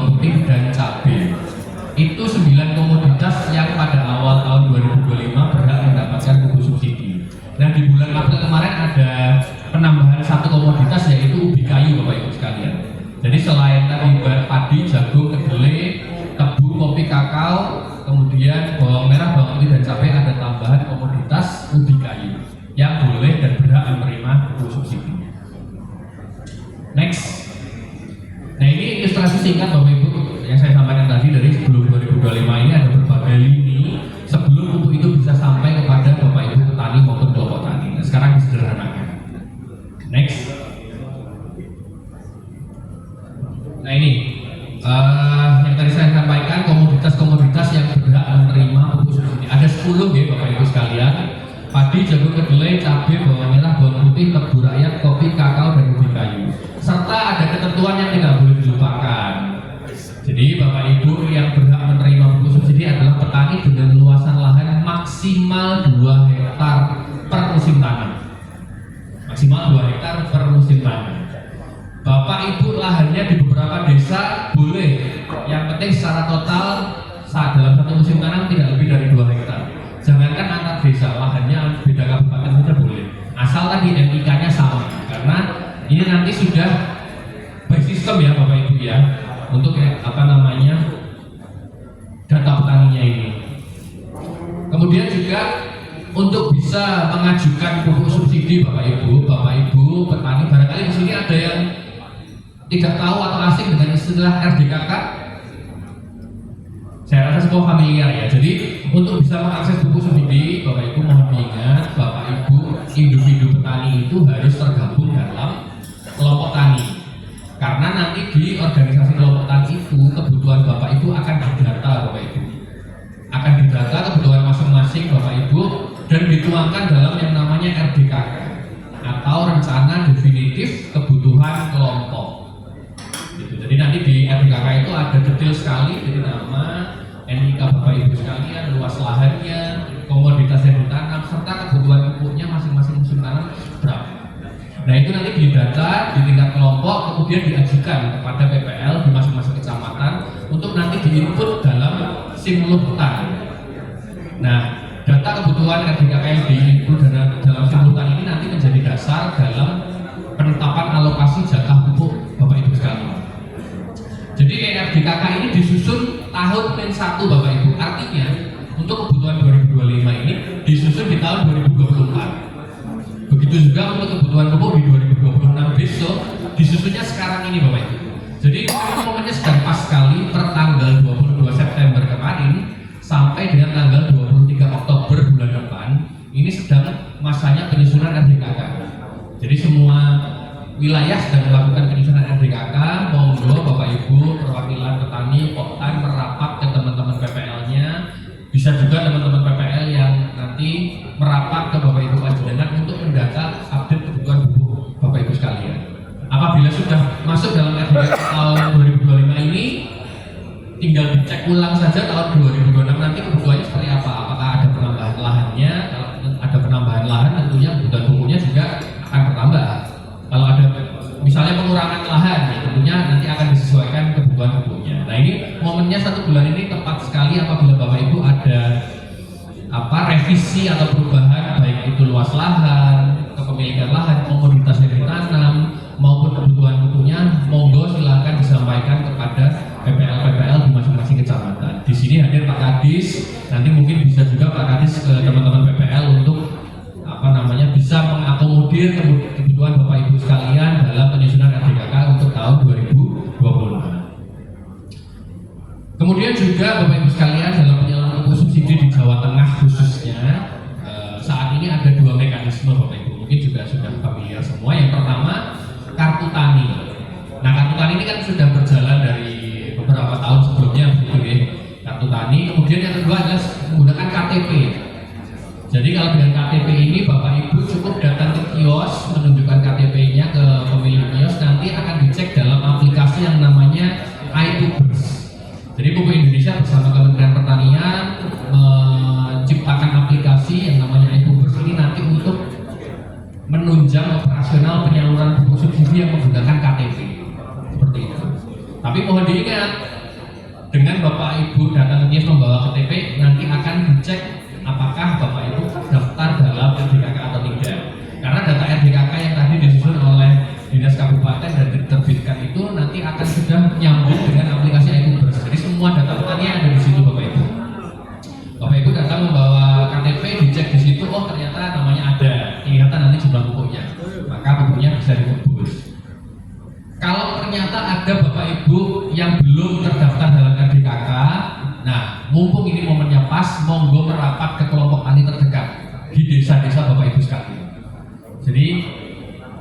bawang putih, dan cabai. Itu 9 komoditas yang pada awal tahun 2025 berhak mendapatkan pupuk subsidi. Dan di bulan April kemarin ada penambahan satu komoditas, yaitu ubi kayu, Bapak Ibu sekalian. Jadi selain tadi padi, jagung, kedelai, tebu, kopi, kakao, kemudian bawang merah, bawang putih, dan cabai, ada tambahan komoditas ubi kayu yang boleh dan berhak menerima pupuk subsidi. Next. Nah, ini ilustrasi singkat Bapak Ibu yang saya sampaikan tadi. Dari sebelum 2025 ini ada berbagai lini sebelum pupuk itu bisa sampai kepada Bapak Ibu petani maupun kelompok tani. Nah, sekarang disederhanakan. Next. Nah, ini yang tadi saya sampaikan komoditas-komoditas yang berhak menerima pupuk subsidi. Ada 10 ya Bapak Ibu sekalian. Padi, jagung, kedelai, cabai, bawang merah, bawang putih, tebu rakyat, kopi, kakao, dan ubi kayu. Serta ada ketentuan yang tidak boleh dilupakan. Jadi Bapak Ibu yang berhak menerima pupuk subsidi adalah petani dengan luasan lahan maksimal 2 hektar per musim tanam. Maksimal 2 hektar per musim tanam. Bapak Ibu lahannya di beberapa desa boleh, yang penting secara total saat dalam satu musim tanam tidak lebih dari 2 hektar. Jangankan antar desa, lahannya beda kabupaten saja boleh, asal tadi NIK-nya sama. Karena ini nanti sudah by system ya Bapak Ibu ya, untuk data petaninya ini. Kemudian juga untuk bisa mengajukan pupuk subsidi Bapak Ibu petani, barangkali di sini ada yang tidak tahu atau asing dengan istilah RDKK. Saya rasa semua familiar ya. Jadi untuk bisa mengakses pupuk subsidi, Bapak Ibu mohon diingat, Bapak Ibu individu petani itu harus tergabung dalam kelompok tani. Karena nanti di organisasi kelompok tani itu kebutuhan Bapak Ibu akan didata Bapak Ibu. Akan didata kebutuhan masing-masing Bapak Ibu dan dituangkan dalam yang namanya RDKK atau rencana definitif kebutuhan kelompok. Jadi nanti di RDKK itu ada detail sekali, jadi nama, NIK Bapak Ibu sekalian, luas lahannya, komoditas yang ditanam, serta kebutuhan pupuknya masing-masing musim tanam berapa. Nah itu nanti didata di tingkat kelompok, kemudian diajukan kepada PPL di masing-masing kecamatan untuk nanti diinput dalam simulus hutan. Nah data kebutuhan RDKK yang diinput dalam simultan ini nanti menjadi dasar dalam penetapan alokasi jatah pupuk Bapak Ibu sekalian. Jadi RDKK ini disusun tahun -1 Bapak Ibu. Artinya untuk kebutuhan 2025 ini disusun di tahun 2024. Begitu juga untuk kebutuhan pupuk di 2026 besok disusunnya sekarang ini Bapak Ibu. Jadi momennya sedang pas sekali per tanggal 22 September kemarin sampai dengan tanggal 23 Oktober bulan depan. Ini sedang masanya penyusunan RDKK. Jadi semua wilayah sedang melakukan penyusunan RDKK, monggo Bapak Ibu perwakilan petani Poktan merapat ke teman-teman PPL-nya. Bisa juga teman-teman PPL yang nanti merapat ke Bapak Ibu Panjenengan untuk mendata update kebutuhan pupuk Bapak Ibu sekalian. Apabila sudah masuk dalam RDKK tahun 2025 ini, tinggal dicek ulang saja tahun 2026 nanti kebutuhannya seperti apa. Apakah ada penambahan lahannya? Kalau ada penambahan lahan, tentunya kebutuhan pupuknya juga akan bertambah. Kalau ada misalnya pengurangan lahan, ya tentunya nanti akan disesuaikan kebutuhan pupuknya. Nah ini momennya 1 bulan ini tepat sekali apabila Bapak Ibu ada revisi atau perubahan, baik itu luas lahan, kepemilikan lahan, komoditas yang ditanam, maupun kebutuhan pupuknya, monggo silahkan disampaikan kepada PPL di masing-masing kecamatan. Di sini hadir Pak Kadis, nanti mungkin bisa juga Pak Kadis ke teman-teman PPL untuk bisa mengakomodir kebutuhan Bapak Ibu sekalian dalam penyusunan RDKK untuk tahun 2025. Kemudian juga Bapak Ibu sekalian dalam penyaluran pupuk subsidi di Jawa Tengah khususnya saat ini ada 2 mekanisme Bapak Ibu, mungkin juga sudah familiar semua. Yang pertama kartu tani. Nah kartu tani ini kan sudah berjalan dari beberapa tahun sebelumnya begitu ya, kartu tani. Kemudian yang kedua adalah menggunakan KTP. Jadi kalau dengan KTP ini Bapak Ibu cukup datang ke kios, menunjukkan KTP-nya ke pemilik kios, nanti akan dicek dalam aplikasi yang namanya iTubers. Jadi Pupuk Indonesia bersama Kementerian Pertanian menciptakan aplikasi yang namanya iTubers ini nanti untuk menunjang operasional penyaluran pupuk subsidi yang menggunakan KTP seperti itu. Tapi mohon diingat, Dengan Bapak Ibu datang ke kios membawa KTP, nanti akan dicek apakah Bapak Ibu terdaftar dalam RDKK atau tidak. Karena data RDKK yang tadi disusun oleh Dinas Kabupaten dan diterbitkan itu nanti akan sudah nyambung dengan aplikasi iBubbers. Jadi semua data petani ada di situ Bapak Ibu. Bapak Ibu datang membawa KTP, dicek di situ, oh ternyata namanya ada, kelihatan nanti jumlah pupuknya, maka pupuknya bisa ditebus. Kalau ternyata ada Bapak Ibu yang belum terdaftar dalam RDKK, nah mumpung ini momennya pas, monggo merapat ke kelompok tani terdekat di desa-desa Bapak Ibu sekalian. Jadi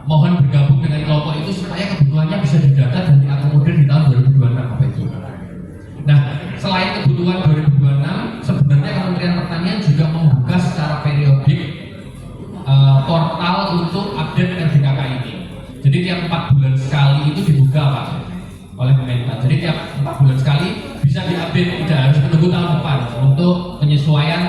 mohon bergabung dengan kelompok itu supaya kebutuhannya bisa didata dan diakomodir di tahun 2026 Bapak Ibu. Nah, selain kebutuhan 2026, sebenarnya Kementerian Pertanian juga membuka secara periodik portal untuk update RDKK ini. Jadi tiap 4 bulan sekali itu dibuka Pak oleh Kementan. Jadi tiap 4 bulan sekali bisa diupdate, tidak harus menunggu tahun depan untuk penyesuaian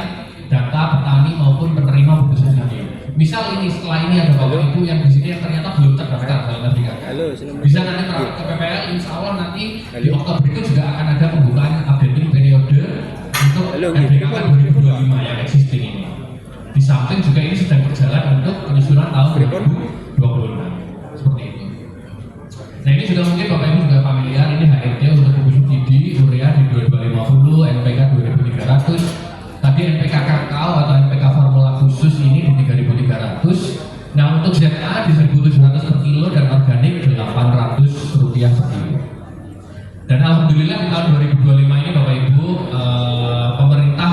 data petani maupun penerima pupuk subsidi. Misal ini setelah ini ada Bapak Ibu yang di sini yang ternyata belum terdaftar dalam RDKK. Bisa nanti merapat ke PPL, insya Allah nanti di Oktober itu juga akan ada pembukaan updating periode untuk RDKK 2025 yang existing ini. Di samping juga ini sedang berjalan untuk penyusunan tahun 2026 seperti itu. Nah ini juga mungkin Bapak Ibu juga familiar, ini HRD untuk pupuk subsidi urea di 2250, NPK 2300. Tadi NPK kakao atau NPK formula khusus ini di 3.300. Nah untuk ZA di 1.700 per kilo dan organik 800 rupiah per kilo. Dan alhamdulillah di tahun 2025 ini Bapak Ibu pemerintah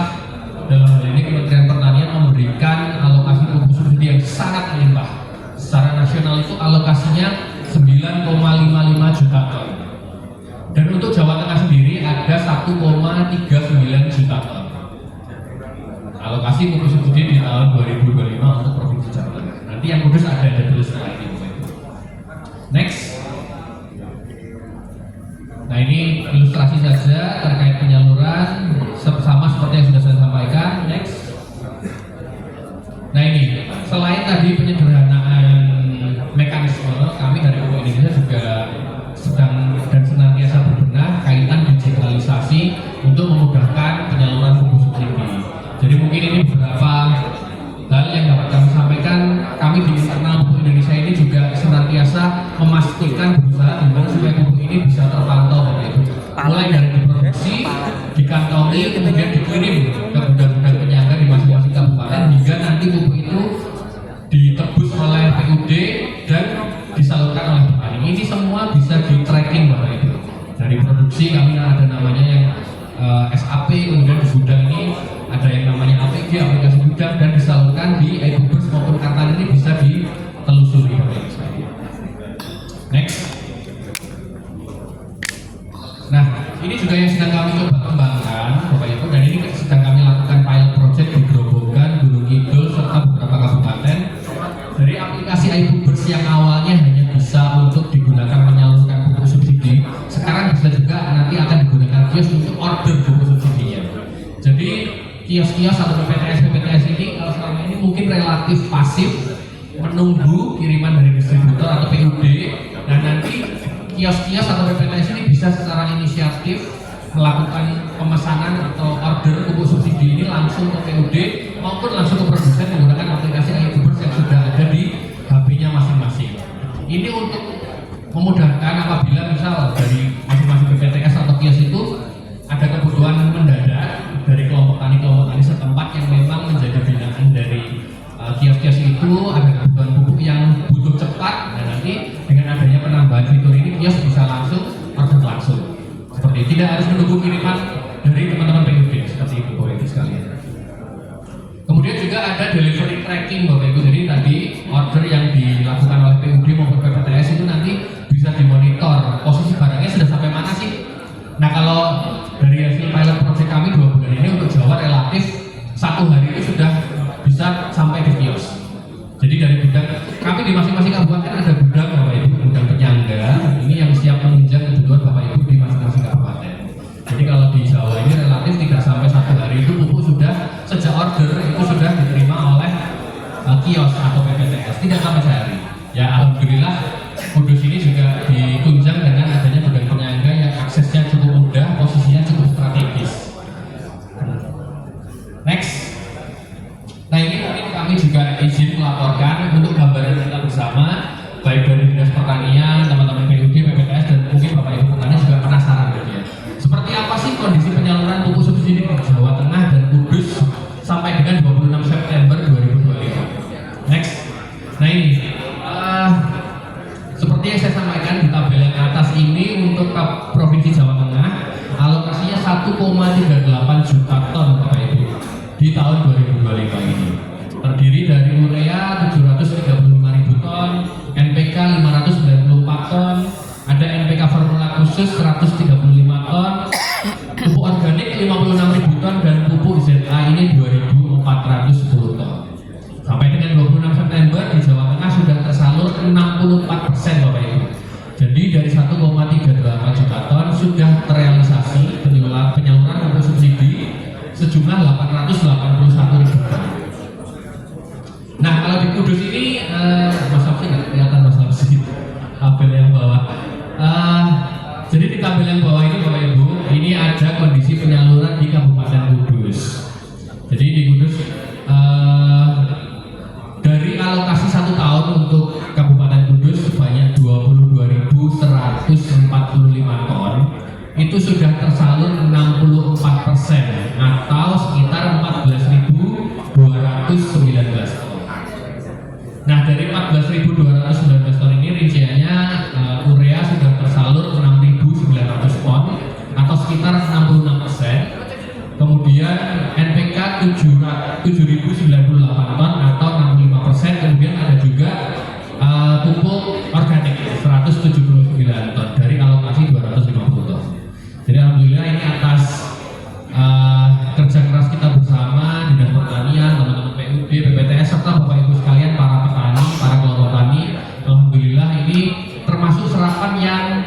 dalam hal ini Kementerian Pertanian memberikan alokasi pupuk subsidi yang sangat melimpah. Secara nasional itu alokasinya 9,55 juta ton. Dan untuk Jawa Tengah sendiri ada 1,39 juta ton. Alokasi pupuk subsidi di tahun 2025 untuk Provinsi Jawa Tengah. Nanti yang kudus ada tulis setelah ini. Next. Nah ini ilustrasi saja terkait penyaluran sama seperti yang sudah saya sampaikan. Next. Nah ini selain tadi penyederhanaan mekanisme, kami dari Pupuk Indonesia juga sedang dan senantiasa berbenah kaitan digitalisasi untuk memudahkan penyaluran pupuk subsidi. Jadi mungkin ini beberapa hal yang dapat kami sampaikan. Kami di internal Pupuk Indonesia ini juga senantiasa memastikan berusaha gimana supaya pupuk ini bisa terpantau Bapak Ibu. Mulai dari diproduksi, dikantongi, kemudian dikirim ke gudang-gudang penyangga di masing-masing kabupaten hingga nanti pupuk itu ditebus oleh PUD dan disalurkan oleh petani. Ini semua bisa di tracking Bapak Ibu. Dari produksi kami ada namanya yang SAP, kemudian di gudang ini ada yang namanya APG, aplikasi gudang, dan disalurkan di iBubbers maupun Kartan ini bisa ditelusuri. Next. Nah, ini juga yang sedang kami coba kembangkan Bapak Ibu, dan ini sedang kami lakukan pilot project di Grobogan, Gunung Kidul, serta beberapa kabupaten. Dari aplikasi iBubbers yang awalnya hanya bisa untuk digunakan menyalurkan pupuk subsidi, sekarang bisa juga nanti akan digunakan kios untuk order pupuk subsidinya. Jadi kios-kios atau PPTS ini kalau selama ini mungkin relatif pasif menunggu kiriman dari distributor atau PUD, dan nanti kios-kios atau PPTS ini bisa secara inisiatif melakukan pemesanan atau order pupuk subsidi ini langsung ke PUD maupun langsung ke produsen menggunakan aplikasi iBubbers yang sudah ada di HP-nya masing-masing. Ini untuk memudahkan apabila misal dari masing-masing PPTS atau kios itu ada kebutuhan mendadak dari kelompok tani setempat yang memang menjadi binaan dari kios-kios itu, ada kebutuhan pupuk yang butuh cepat, dan nanti dengan adanya penambahan fitur ini kios bisa langsung order langsung. Seperti tidak harus menunggu kiriman dari teman-teman PUD seperti itu Bapak Ibu sekalian. Kemudian juga ada delivery tracking Bapak Ibu. Jadi tadi order yang dilakukan oleh PUD maupun PPTS itu nanti bisa dimonitor posisi barangnya sudah sampai mana sih. Nah kalau dari hasil pilot project kami 2 bulan ini untuk Jawa relatif 1 hari itu sudah bisa sampai di kios. Jadi dari gudang kami di masing-masing kabupaten ada gudang Bapak Ibu, gudang penyangga ini yang siap menunjang kebutuhan Bapak Ibu di masing-masing kabupaten. Jadi kalau di Jawa ini relatif tidak sampai 1 hari itu pupuk sudah sejak order itu sudah diterima oleh kios atau PPTS, tidak sampai sehari. Ya alhamdulillah Kudus ini juga ditunjang dengan adanya gudang penyangga yang aksesnya cukup mudah, posisinya cukup 1,38 juta ton Bapak Ibu di tahun 2025 ini. Terdiri dari urea 735.000 ton, NPK 594 ton, ada NPK formula khusus 135 ton, pupuk organik 56.000 ton, dan pupuk ZA ini 2.410 ton. Sampai dengan 26 September di Jawa Tengah sudah tersalur 64% Bapak Ibu. Jadi dari 1,38 juta ton sudah terrealisasi penyaluran pupuk subsidi sejumlah 881.000 ton. Nah, kalau di Kudus ini Mas Hamsi nggak kelihatan Mas Hamsi tabel yang bawah. Jadi di tabel yang bawah ini Bapak Ibu, ini ada kondisi penyaluran di Kabupaten Kudus. Jadi di Kudus dari alokasi 1 tahun untuk Kabupaten Kudus sebanyak 22.145 ton, itu sudah tersalur 64% atau sekitar 14.219 ton. Nah, dari 14.219 ton ini rinciannya urea sudah tersalur 6.900 ton atau sekitar 66%. Kemudian NPK 7.098 ton atau 65%. Kemudian ada juga pupuk organik 179 ton dari alokasi 250 ton. Jadi alhamdulillah ini atas kerja keras kita bersama Dinas Pertanian, teman-teman PUD, PPTS serta Bapak Ibu sekalian para petani, para kelompok tani. Alhamdulillah ini termasuk serapan yang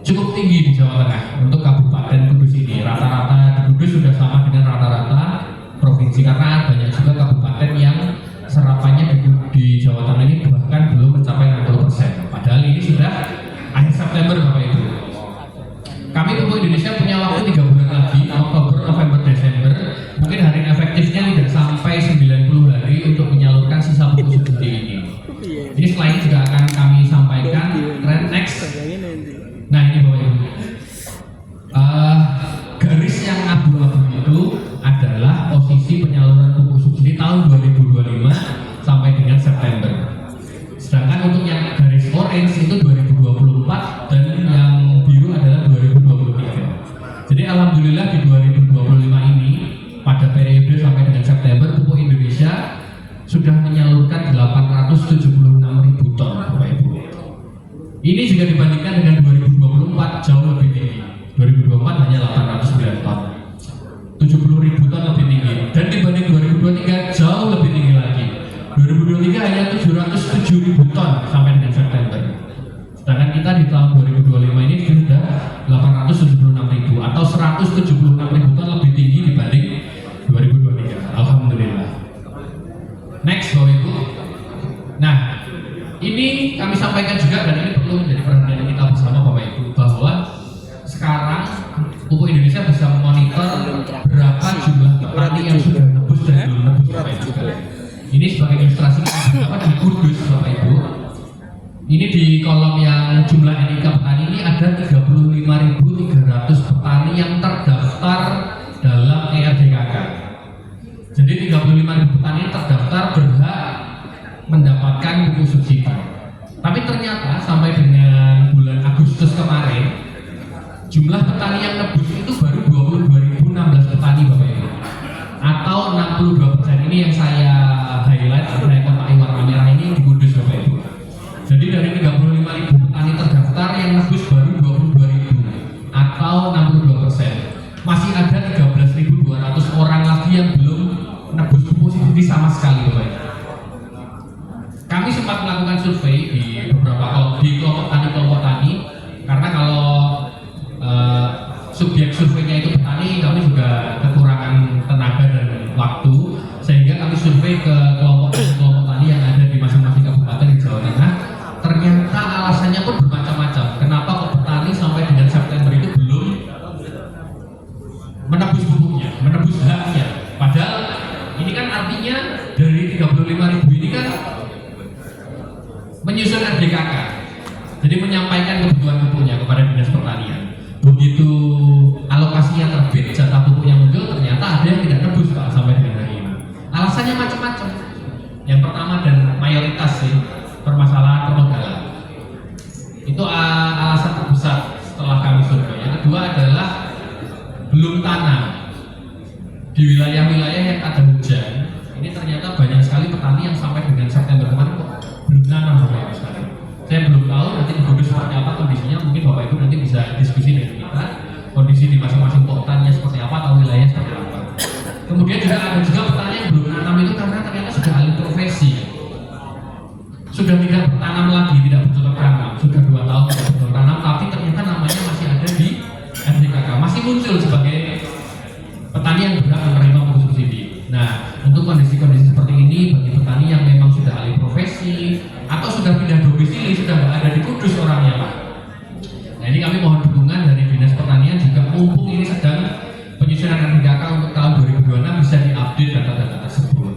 cukup tinggi di Jawa Tengah untuk Kabupaten Kudus ini. Rata-rata di Kudus sudah sama dengan rata-rata provinsi, karena banyak juga kabupaten yang serapannya di Jawa Tengah ini bahkan belum mencapai 60%. Padahal ini sudah akhir September Bapak Ibu. Kami Pupuk Indonesia punya waktu 3 bulan lagi, Oktober, November, Desember. Mungkin hari efektifnya tidak sampai 90 hari untuk menyalurkan sisa pupuk subsidi ini. Ini selain juga akan kami sampaikan trend next. Nah ini Bapak Ibu, garis yang abu-abu itu adalah posisi penyaluran pupuk subsidi tahun 2025 sampai dengan September. Sedangkan untuk yang garis orange itu 2024 dan yang biru adalah 2023. Jadi alhamdulillah di 2025 ini pada periode sampai dengan September Pupuk Indonesia sudah menyalurkan 876.000 ton Bapak Ibu. Ini jika dibandingkan dengan 2024 jauh lebih tinggi. 2024 hanya 809 ton. 70.000 ton lebih tinggi. Dan dibanding 2023 jauh lebih tinggi lagi. 2023 hanya 707.000 ton sampai dengan September. Sedangkan kita di tahun 2025 ini sudah 876.000 atau 176.000 ton lebih tinggi dibanding 2023. Alhamdulillah. Next Bapak Ibu. Nah, ini kami sampaikan juga dan ini perlu menjadi perhatian kita bersama Bapak Ibu bahwa sekarang Pupuk Indonesia bisa memonitor berapa jumlah petani yang sudah nebus dan belum nebus Bapak Ibu. Ini sebagai ilustrasi apa di Kudus Bapak Ibu. Ini di kolom yang jumlah NIK petani ini ada 35.300 petani yang terdaftar dalam ERDKK. Jadi 35.000 petani terdaftar berhak mendapatkan pupuk subsidi. Tapi ternyata sampai dengan bulan Agustus kemarin jumlah petani yang nebus itu baru 22.016 petani Bapak Ibu. Atau 62% ini yang saya highlight, saya kotak warna merah ini di Kudus Bapak Ibu. Jadi dari 35.000 petani terdaftar yang nebus baru 22.000 atau 62%. Masih ada 13.200 orang lagi yang belum nebus pupuk subsidi sama sekali Bapak Ibu. Kami sempat melakukan survei di beberapa kelompok tani, karena kalau subjek surveinya itu petani, kami juga kekurangan tenaga dan waktu, sehingga kami survei ke kelompok tani yang ada di masing-masing kabupaten di Jawa Tengah. Ternyata alasannya pun bermacam-macam. Kenapa kok petani sampai dengan September itu belum menebus pupuknya, menebus haknya? Padahal ini kan artinya dari 35.000 ini kan menyusun RDKK, jadi menyampaikan kebutuhan pupuknya kepada Dinas Pertanian. Begitu alokasinya terbit, jatah pupuk yang muncul, ternyata ada yang tidak nebus Pak sampai dengan hari ini. Alasannya macam-macam. Yang pertama dan mayoritas sih permasalahan permodalan. Itu alasan terbesar setelah kami survei. Yang kedua adalah belum tanam di wilayah-wilayah yang ada hujan, ini ternyata banyak sekali petani yang sampai dengan September kemarin kok belum nanam Bapak Ibu sekalian. Saya belum tahu nanti di Kudus seperti apa kondisinya, mungkin Bapak Ibu nanti bisa diskusi dengan kita kondisi di masing-masing kotanya seperti apa atau wilayah seperti apa. Kemudian juga ada juga petani yang belum nanam itu karena ternyata sudah alih profesi, sudah tidak bertanam lagi, tidak bercocok tanam, sudah 2 tahun tidak bercocok tanam, tapi ternyata namanya masih ada di RDKK, masih muncul sebagai petani yang berhak menerima pupuk subsidi. Nah, untuk kondisi-kondisi seperti ini bagi petani yang memang sudah alih profesi atau sudah pindah domisili, sudah nggak ada di Kudus orangnya Pak. Nah, ini kami mohon dukungan dari Dinas Pertanian juga, mumpung ini sedang penyusunan RDKK untuk tahun 2026 bisa diupdate data-data tersebut,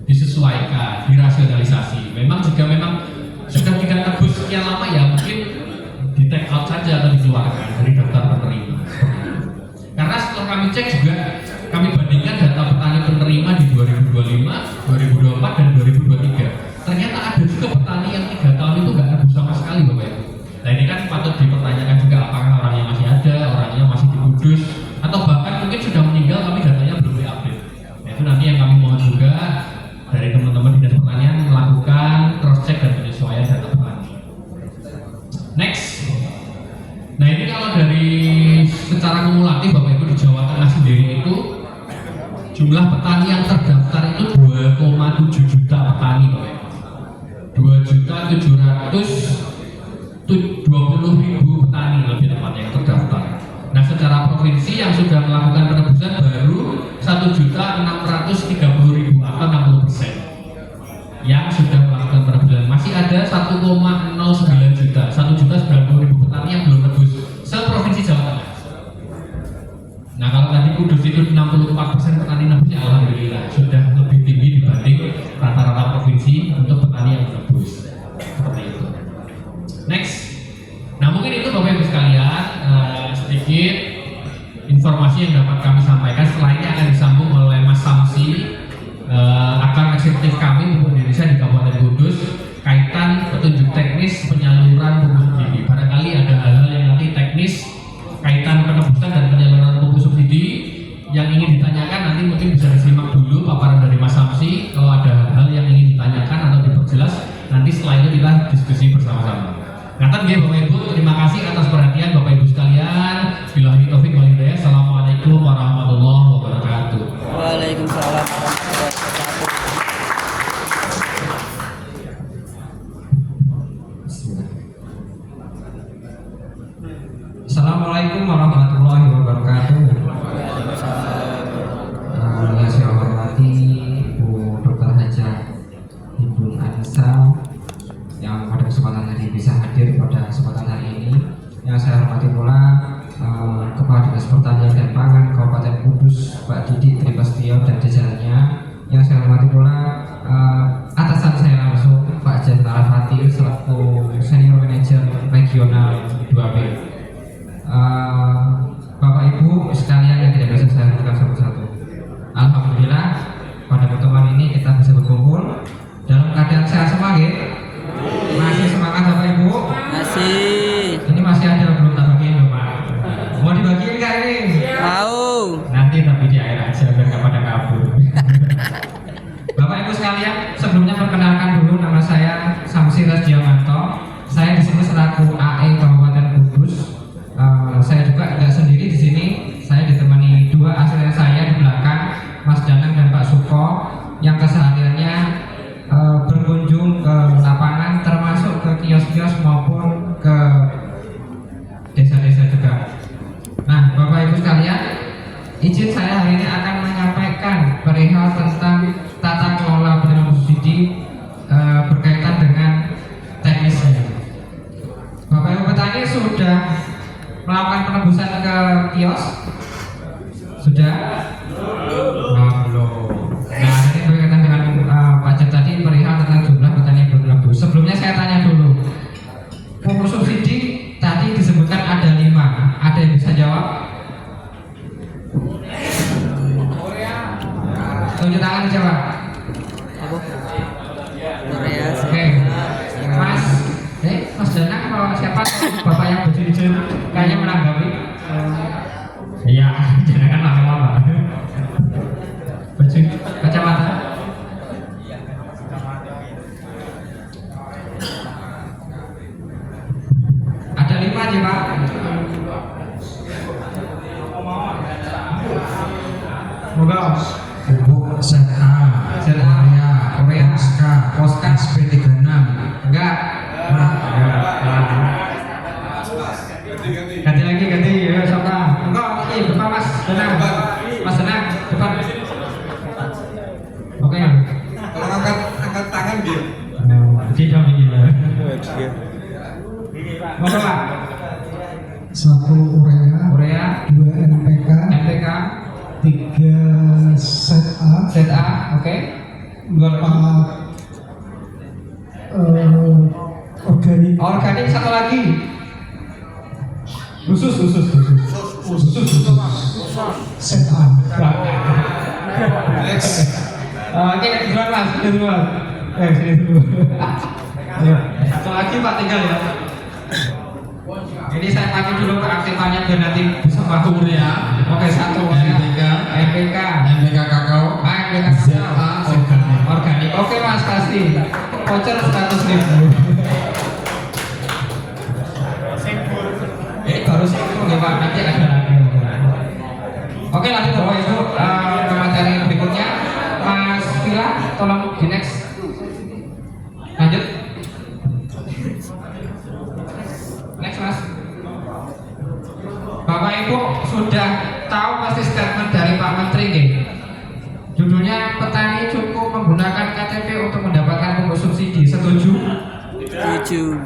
disesuaikan, dirasionalisasi. Memang jika memang sudah tidak tebus sekian lama ya mungkin di take out saja atau dikeluarkan dari daftar penerima. Karena setelah kami cek juga, kami bandingkan data petani penerima di 2025, 2024 dan 2023. Ternyata ada juga petani yang 3 tahun itu nggak nebus sama sekali Bapak Ibu. Nah ini kan patut dipertanyakan juga apakah orangnya masih ada, orangnya masih di Kudus, atau bahkan mungkin sudah meninggal tapi datanya belum diupdate. Nah itu nanti yang kami mohon juga dari teman-teman Dinas Pertanian melakukan cross check dan penyesuaian data petani. Next. Nah ini kalau dari secara kumulatif Bapak Ibu di Jawa Tengah sendiri itu jumlah petani yang terdaftar itu 2,7 juta petani Bapak Ibu. 2.720.000 petani lebih tepatnya yang terdaftar. Nah secara provinsi yang sudah melakukan penebusan baru 1.630.000 atau 60% yang sudah melakukan penebusan. Masih ada 1,09 juta, 1.090.000 petani yang belum tebus se-provinsi Jawa Tengah. Nah kalau tadi Kudus itu 64% petani nebus, ya alhamdulillah sudah lebih tinggi dibanding rata-rata provinsi untuk petani yang menebus. Seperti itu. Next. Nah mungkin itu Bapak Ibu sekalian sedikit informasi yang dapat kami sampaikan. Setelah ini akan disambung oleh Mas Samsi, akar eksekutif kami untuk Indonesia di Kabupaten Kudus, kaitan petunjuk teknis penyaluran pupuk subsidi. Barangkali ada hal-hal yang nanti teknis kaitan penebusan dan penyaluran pupuk subsidi yang ingin ditanyakan, nanti mungkin bisa disimak dulu paparan dari Mas Samsi. Kalau ada hal-hal yang ingin ditanyakan atau diperjelas, nanti setelah itu kita diskusi bersama-sama. Ngaten nggih Bapak Ibu, terima kasih atas perhatian Bapak Ibu sekalian. Billahi taufik wal hidayah. Assalamualaikum warahmatullahi wabarakatuh. Waalaikumsalam warahmatullahi wabarakatuh. Assalamualaikum warahmatullahi wabarakatuh. Yang saya hormati Ibu Dr. Hajah Ibu Anissa yang pada kesempatan hari bisa hadir pada kesempatan hari ini. Yang saya hormati pula Kepala Dinas Pertanian dan Pangan Kabupaten Kudus Pak Didi Tripastio dan jajarannya. Yang saya hormati pula atasan saya langsung Pak Jenderal Fatih selaku Senior Manager Regional 2B. Bapak Ibu sekalian yang tidak bisa saya sebutkan satu-satu. Alhamdulillah pada pertemuan ini kita bisa berkumpul dalam keadaan sehat semua, masih semangat Bapak Ibu? Masih. Ini masih ada belum tak bagiin loh Pak. Mau dibagiin nggak ini? Mau. Nanti tapi di akhir aja biar nggak pada kabur. Bapak Ibu sekalian, sebelumnya perkenalkan dulu, nama saya Samsi Rasdiamanto. Saya di sini selaku AE Kabupaten Kudus. Saya juga tidak sendiri di sini. Saya ditemani 2 asisten saya di belakang, Mas Danang dan Pak Suko, yang kesehariannya berkunjung ke lapangan, termasuk ke kios-kios maupun ke desa-desa juga. Nah, Bapak Ibu sekalian, izin saya hari ini akan menyampaikan perihal tentang tata kelola penerima subsidi berkaitan dengan teknisnya. Bapak Ibu petani sudah melakukan penebusan ke kios? Sudah? Belum. Nah, ini berkaitan dengan Pak Jen tadi perihal tentang jumlah petani yang berpenebus. Sebelumnya saya tanya dulu, pupuk subsidi tadi disebutkan ada 5. Ada yang bisa jawab? Tunjuk tangan siapa? Apa? Korea. Oke, Mas. Mas Danang atau siapa? Bapak yang baju hijau kayaknya menanggapi. Iya, Moga. Pupuk ZA, Korea, Posca, SP36. Enggak. Ganti lagi, ganti. Ya, siapa? Enggak, ini depan Mas. Senang. Mas Senang, depan. Oke. Kalau angkat tangan gitu. Tidak begini. Moga Pak. 1 Korea, 2 NPK, NPK, 3 ZA, ZA, oke. 4 organik, Organik satu lagi. Khusus. ZA. Oke, duluan Mas, duluan. Sini dulu. Ayo, satu lagi Pak tinggal ya. Ini saya pakai dulu keaktifannya biar nanti bisa masuk Korea, Oke, 1 NPK, NPK, NPK kakao, NPK ZA, organik. organik. Oke Mas, pasti. Voucher 100.000. Ini baru satu ya Pak, nanti ada lagi. Oke, lanjut Bapak Ibu ke materi berikutnya. Mas Vila, tolong di next. Lanjut. Next Mas. Bapak Ibu sudah tahu pasti statement dari Pak Menteri nggih? Judulnya petani cukup menggunakan KTP untuk mendapatkan pupuk subsidi. Setuju? Setuju.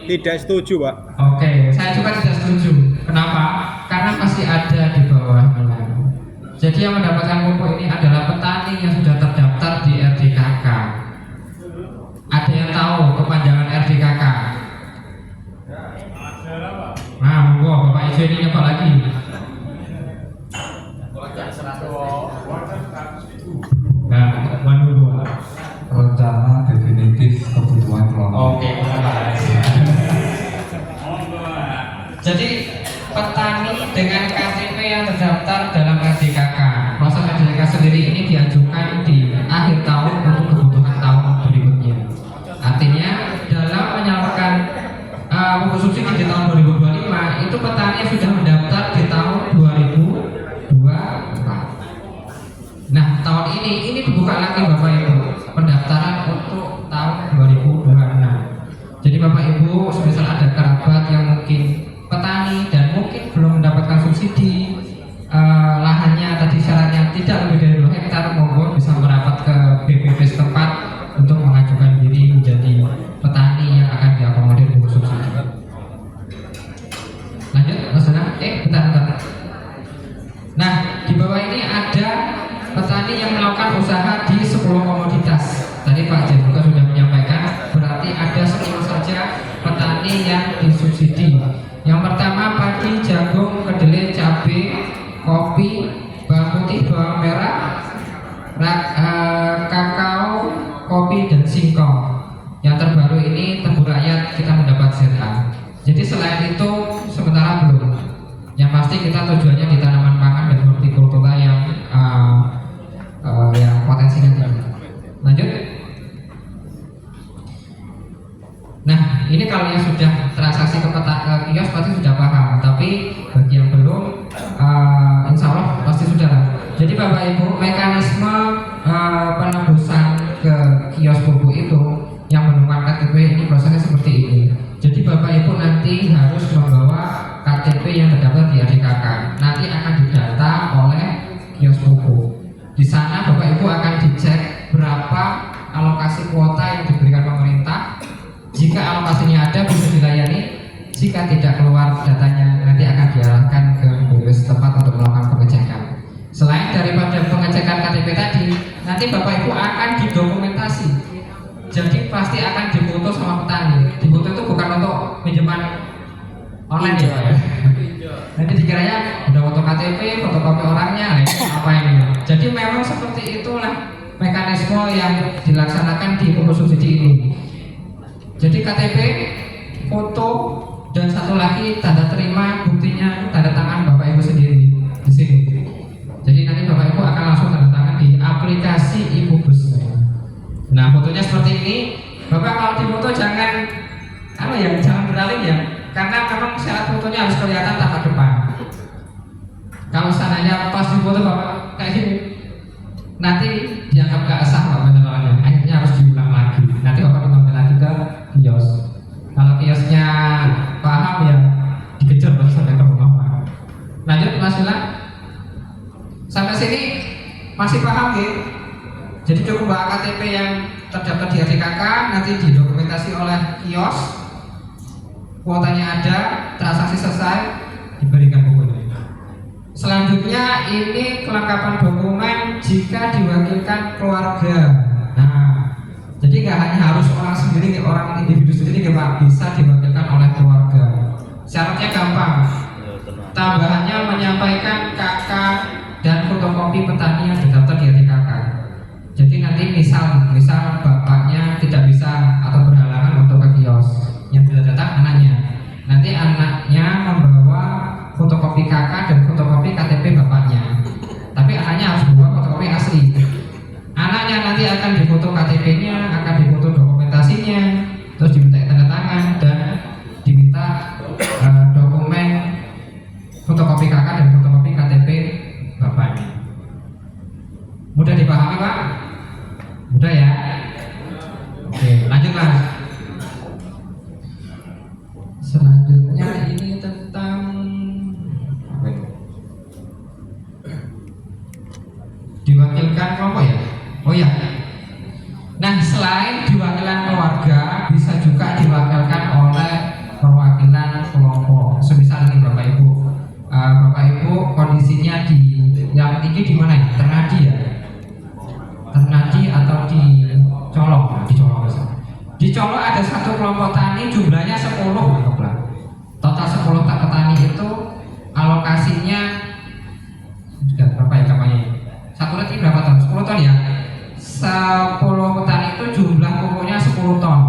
Tidak setuju, Pak. Oke, saya juga tidak setuju. Kenapa? Karena masih ada di bawahnya. Jadi yang mendapatkan pupuk ini adalah petani yang sudah terdaftar di RDKK. Ada yang tahu kepanjangan RDKK? Nah, monggo Bapak Ijo ini nyoba lagi. Nah, menunggu. Rencana definitif kebutuhan kelompok. Oke, jadi petani dengan KTP yang terdaftar dalam RDKK, proses RDKK sendiri ini diajukan di akhir tahun untuk kebutuhan tahun berikutnya. Artinya dalam menyalurkan pupuk subsidi di tahun 2025 itu petani sudah mendaftar di tahun 2024. Nah, tahun ini dibuka lagi Bapak Ibu pendaftaran untuk tahun 2026. Jadi Bapak Ibu, semisal ada kerabat yang mungkin petani dan mungkin belum mendapatkan subsidi, lahannya tadi syaratnya tidak lebih dari 2 hektar, monggo bisa merapat ke BPP setempat untuk mengajukan diri menjadi petani yang akan diakomodir pupuk subsidi. Lanjut, Mas Senang. Bentar. Nah, di bawah ini ada petani yang melakukan usaha di 10 komoditas. Tadi Pak Jen juga sudah menyampaikan, berarti ada 10 saja petani yang disubsidi. Yang pertama padi, jagung, kedelai, cabai, kopi, bawang putih, bawang merah, kakao, kopi, dan singkong. Yang terbaru ini tebu rakyat kita mendapat ZA. Jadi selain itu sementara belum. Yang pasti kita tujuannya di tanaman pangan dan hortikultura yang potensinya tinggi. Lanjut. Nah, ini kalau yang sudah transaksi ke kios pasti sudah paham. Tapi bagi yang belum, insya Allah pasti sudah. Jadi Bapak Ibu, mekanisme penembusan ke kios pupuk itu yang menggunakan KTP ini prosesnya seperti ini. Jadi Bapak Ibu nanti harus membawa KTP yang terdaftar di RDKK. Nanti akan didata oleh kios pupuk. Di sana Bapak Ibu akan dicek berapa alokasi kuota yang diberikan pemerintah. Jika alokasinya ada bisa dilayani. Jika tidak keluar datanya, nanti akan diarahkan ke BPS setempat untuk melakukan pengecekan. Selain daripada pengecekan KTP tadi, nanti Bapak Ibu akan didokumentasi. Jadi pasti akan difoto sama petani. Difoto itu bukan untuk pinjaman online ya Pak ya. Nanti dikiranya udah foto KTP, fotokopi orangnya, apa ini? Jadi memang seperti itulah mekanisme yang dilaksanakan di pupuk subsidi ini. Jadi KTP, foto, dan satu lagi tanda terima, buktinya tanda tangan Bapak Ibu sendiri di sini. Jadi nanti Bapak Ibu akan langsung tanda tangan di aplikasi iBus. Nah, fotonya seperti ini. Bapak kalau di foto jangan jangan beralih ya, karena memang syarat fotonya harus kelihatan tampak depan. Kalau misalnya pas di foto bapak kayak gini, nanti dianggap gak sah pak penyelolannya, akhirnya harus diulang lagi. Nanti bapak kembali lagi ke kios. Kalau kiosnya paham ya dikejar terus sampai ke rumah pak. Lanjut Mas Wilan, sampai sini masih paham ya? Jadi cukup bawa KTP yang terdaftar di RDKK, nanti didokumentasi oleh kios, kuotanya ada, transaksi selesai, diberikan bukunya. Selanjutnya ini kelengkapan dokumen jika diwakilkan keluarga. Nah, jadi nggak hanya harus orang sendiri, orang individu sendiri Pak, bisa diwakilkan oleh keluarga. Syaratnya gampang. Tambahannya menyampaikan KK dan fotokopi petani yang terdaftar di RDKK. Jadi nanti misal bapaknya tidak bisa atau berhalangan untuk ke kios, yang tidak datang anaknya. Nanti anaknya membawa fotokopi KK dan fotokopi KTP bapaknya. Tapi anaknya harus bawa fotokopi asli. Anaknya nanti akan difoto KTP-nya, akan difoto dokumentasinya, terus diminta tanda tangan dan diminta dokumen fotokopi KK dan fotokopi KTP bapaknya. Mudah dipahami Pak? Mudah ya? Oke, lanjut Mas. Selanjutnya ini tentang apa itu? Diwakilkan kelompok ya? Oh ya. Nah, selain diwakilkan keluarga, bisa juga diwakilkan oleh perwakilan kelompok. Semisal ini Bapak Ibu, Bapak Ibu kondisinya di yang tinggi di mana ya? Ternadi ya? Ternadi atau di Colok? Di Colok misalnya. Di Colok ada satu kelompok tani jumlahnya 10 total 10 tak petani itu alokasinya sudah berapa ya kampanye? Satu lagi berapa ton? 10 ton ya? 10 petani itu jumlah pupuknya 10 ton.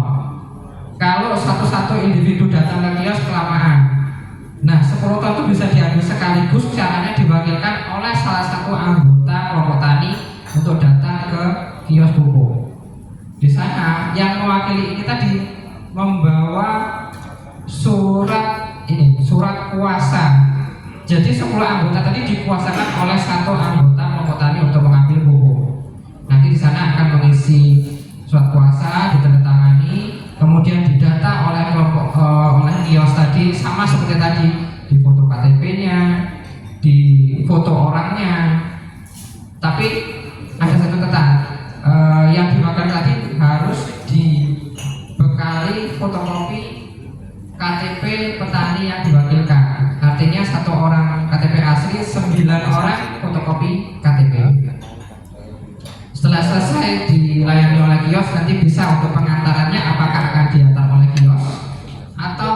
Kalau satu-satu individu datang ke kios kelamaan. Nah 10 ton itu bisa diambil sekaligus, caranya diwakilkan oleh salah satu anggota kelompok tani untuk datang ke kios pupuk. Di sana yang mewakili ini tadi membawa surat kuasa. Jadi 10 anggota tadi dikuasakan oleh satu anggota kelompok tani untuk mengambil pupuk. Nanti di sana akan mengisi surat kuasa, ditandatangani, kemudian didata oleh kelompok oleh kios tadi, sama seperti tadi, di foto KTP-nya, di foto orangnya. Tapi ada satu catatan, yang dimakan tadi harus dibekali fotokopi KTP petani yang diwakilkan. Artinya 1 orang KTP asli, 9 orang fotokopi KTP. Setelah selesai dilayani oleh kios, nanti bisa untuk pengantarannya apakah akan diantar oleh kios atau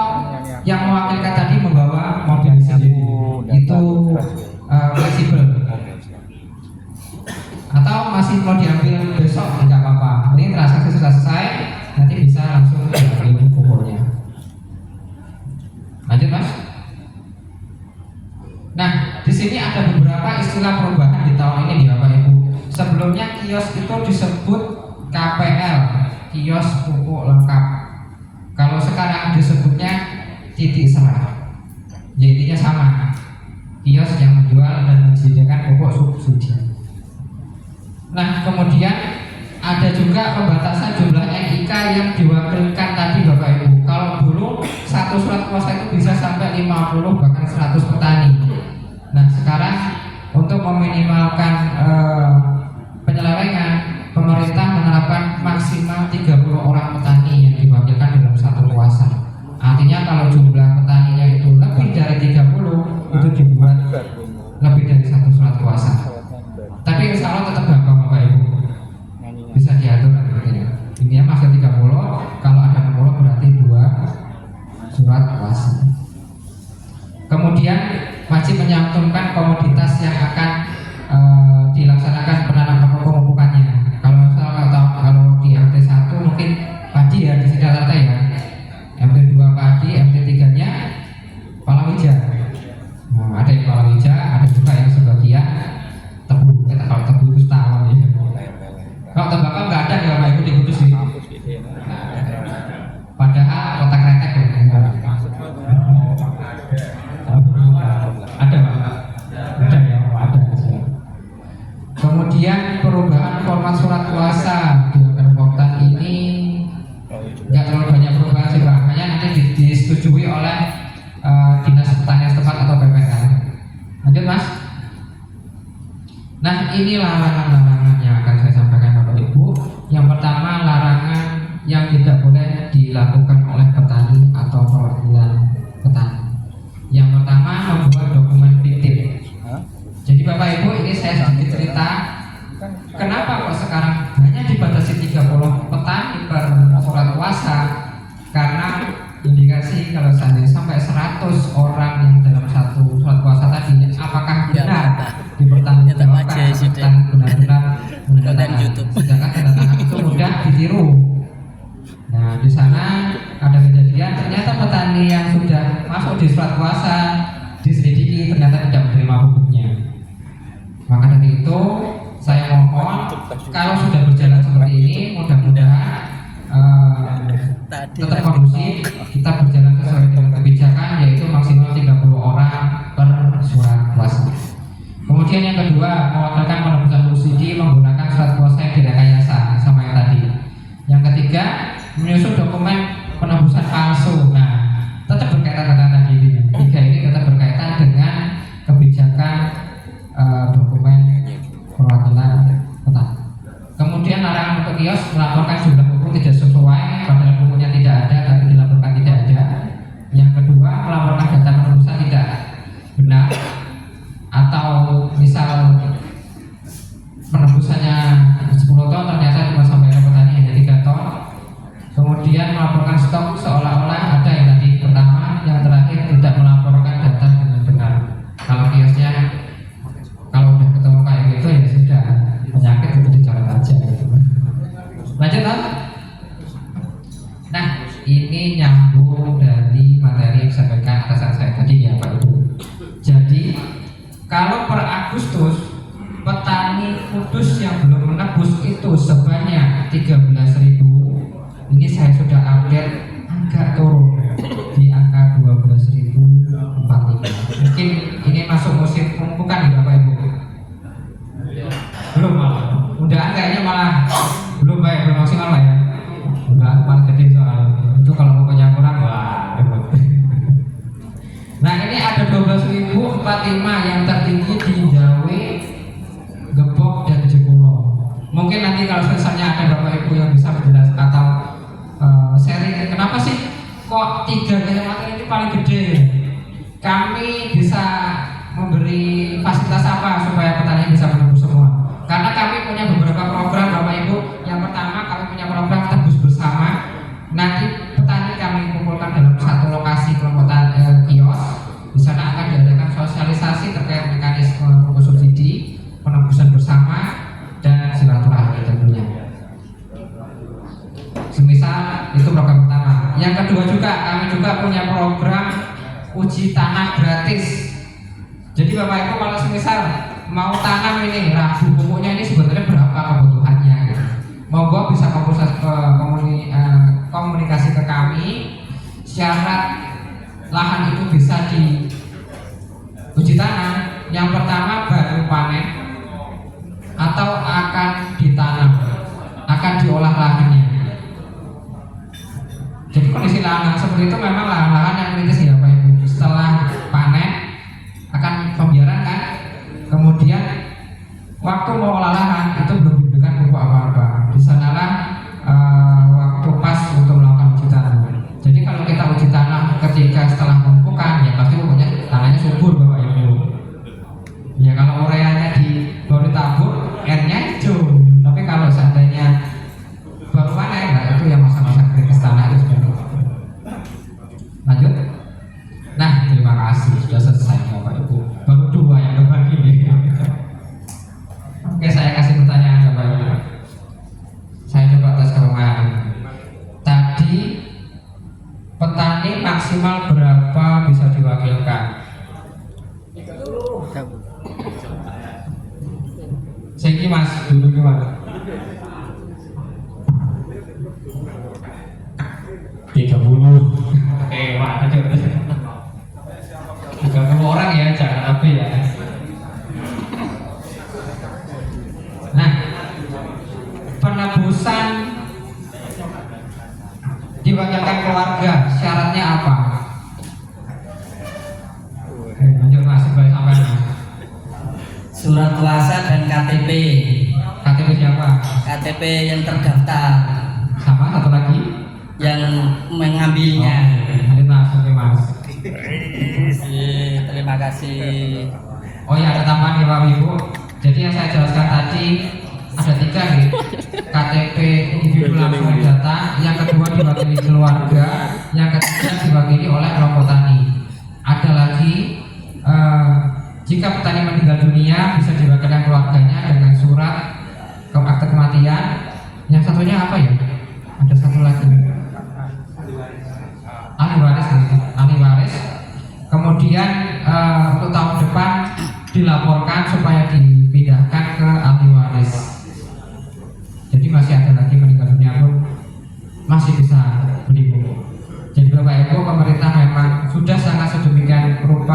yang mewakilkan tadi membawa mobil sendiri. Itu fleksibel. Atau masih mau diambil besok tidak apa-apa. Ini transaksi sudah selesai, nanti bisa langsung diambil pupuknya. Lanjut Mas. Nah, di sini ada beberapa istilah perubahan di tahun ini ya Bapak Ibu. Sebelumnya kios itu disebut KPL, kios pupuk lengkap. Kalau sekarang disebutnya titik serah. Intinya sama, kios yang menjual dan menyediakan pupuk subsidi. Nah, kemudian ada juga pembatasan jumlah NIK yang diwakilkan tadi Bapak Ibu. Kalau dulu satu surat kuasa itu bisa sampai 50 bahkan 100 petani. Nah, sekarang untuk meminimalkan penyelewengan, pemerintah menerapkan maksimal 30 orang petani yang diwakilkan dalam satu kuasa. Artinya kalau jumlah petaninya itu lebih dari 30, itu dibuat lebih dari satu surat kuasa. Tapi insya Allah tetap gampang Bapak Ibu, bisa diatur nantinya. Intinya masuk 30, kalau ada 60 berarti 2 surat kuasa. Kemudian wajib menyantumkan komoditas yang akan dilaksanakan penanaman pemupukannya. Kalau di MT1 mungkin padi ya di sini rata ya. MT2 padi, MT3-nya palawija. Nah, ada yang palawija, ada juga yang sebagian tebu. Kalau tebu itu setahun ya. Kalau tembakau nggak ada ya Bapak Ibu di Kudus sih. Padahal kota kretek loh. Ada Pak? Ada ya, ada. Lanjut Mas. Nah, ini larangan-larangan yang akan saya sampaikan Bapak Ibu. Yang pertama, larangan yang tidak boleh dilakukan oleh petani atau perwakilan petani. Yang pertama, membuat dokumen fiktif. Jadi Bapak Ibu, ini saya sedikit cerita. Kenapa kok sekarang hanya dibatasi 30 petani per surat kuasa? Karena indikasi kalau seandainya sampai 100 orang yang dalam satu surat kuasa tadi, apakah benar dipertanggungjawabkan tentang benar-benar Konten YouTube. sedangkan tanda tangan itu mudah ditiru. Nah, di sana ada kejadian ternyata petani yang sudah masuk di surat kuasa diselidiki ternyata tidak menerima hukumnya. Maka dari itu saya mohon kalau sudah berjalan seperti ini mudah-mudahan tetap kondusif, kita berjalan sesuai dengan kebijakan yaitu maksimal 30 orang per surat kuasa. Kemudian yang kedua, mewakilkan penebusan subsidi menggunakan surat kuasa yang direkayasa sama yang tadi. Yang ketiga, menyusun dokumen penebusan palsu. Nah, tetap berkaitan dengan tadi ini. Tiga ini tetap berkaitan dengan kebijakan dokumen perwakilan petani. Kemudian larangan untuk kios melaporkan jumlah buku tidak sesuai, padahal bukunya tidak ada tapi dilaporkan tidak ada. Yang kedua, melaporkan data penebusan tidak benar atau misal penebusannya 10 ton ternyata cuma sampai ke petani hanya 3 ton. Kemudian melaporkan stok seolah-olah ada yang tadi pertama, yang terakhir tidak melaporkan data dengan benar. Kalau kiosnya kalau udah ketemu kayak gitu ya sudah, penyakit itu dicoret aja gitu. Lanjut Mas. Nah, ini nyambung dari materi yang disampaikan atasan saya tadi ya Pak Ibu. Jadi kalau per Agustus petani kudus yang belum menebus itu sebanyak 13.000. Ini saya sudah update agak turun di angka 12.045. Mungkin ini masuk musim pemupukan ya Bapak Ibu. Belum malah. Udah kayaknya malah belum baik, belum maksimal lah ya. Udah malah gede soal itu kalau pupuknya kurang wah repot. Nah ini ada 12.045 yang tertinggi di Jawa, Gepok dan Jekulo. Mungkin nanti kalau misalnya ada Bapak Ibu yang bisa menjelaskan atau sharing kenapa sih kok 3 kecamatan ini paling gede. Kami bisa memberi fasilitas apa supaya petani bisa menebus semua. Karena kami punya beberapa program Bapak Ibu. Yang pertama kami punya program tebus bersama. Nanti petani kami kumpulkan dalam satu lokasi kelompok kios. Di sana akan diadakan sosialisasi terkait mekanisme pupuk subsidi, penebusan bersama dan silaturahmi tentunya. Semisal itu program pertama. Yang kedua juga kami juga punya program uji tanah gratis. Jadi Bapak Ibu kalau semisal mau tanam ini ragu pupuknya ini sebenarnya berapa kebutuhannya gitu. Monggo bisa komunikasi ke kami. Syarat lahan itu bisa di uji tanah. Yang pertama baru panen atau akan ditanam, akan diolah lahannya. Jadi kondisi lahan seperti itu memang lahan-lahan yang kritis ya Pak Ibu. Setelah panen akan pembiaran kan, kemudian waktu mau olah lahan itu belum diberikan pupuk apa-apa. Di sanalah waktu pas untuk melakukan uji tanah. Jadi kalau kita uji tanah ketika setelah pemupukan ya pasti pupuknya tanahnya subur Bapak Ibu. Ya kalau ureanya baru ditabur, N-nya hijau. Tapi kalau seandainya baru panen, nah itu yang masa-masa kritis tanah itu sudah. Lanjut. Nah, terima kasih sudah selesai Bapak Ibu. Baru 2 yang berbagi nih. Oke, saya kasih pertanyaan Bapak Ibu. Saya coba tes kelemahan. Tadi petani maksimal berapa bisa diwakilkan? 30. Segi Mas, dulu gimana? 30. Wah, lanjut. 30 orang ya, jangan lebih ya. Nah, penebusan diwakilkan keluarga, syaratnya apa? Lanjut Mas, sampai Mas. surat kuasa dan KTP. KTP siapa? KTP yang terdaftar, Sama satu lagi? yang mengambilnya. Ini langsung nih mas. Terima kasih. Oh ya, ada tambahan ya Bapak Ibu. Jadi yang saya jelaskan tadi ada 3 nih. KTP individu langsung data, yang kedua diwakili keluarga, yang ketiga diwakili oleh kelompok tani. Ada lagi jika petani meninggal dunia bisa diwakilkan keluarganya dengan surat akte kematian. Yang satunya apa ya? Ada satu lagi. Ahli waris, ahli waris. Kemudian untuk tahun depan dilaporkan supaya dipindahkan ke ahli waris. Jadi masih ada lagi meninggal dunia pun masih bisa beli buku. Jadi Bapak Ibu, pemerintah memang sudah sangat sedemikian rupa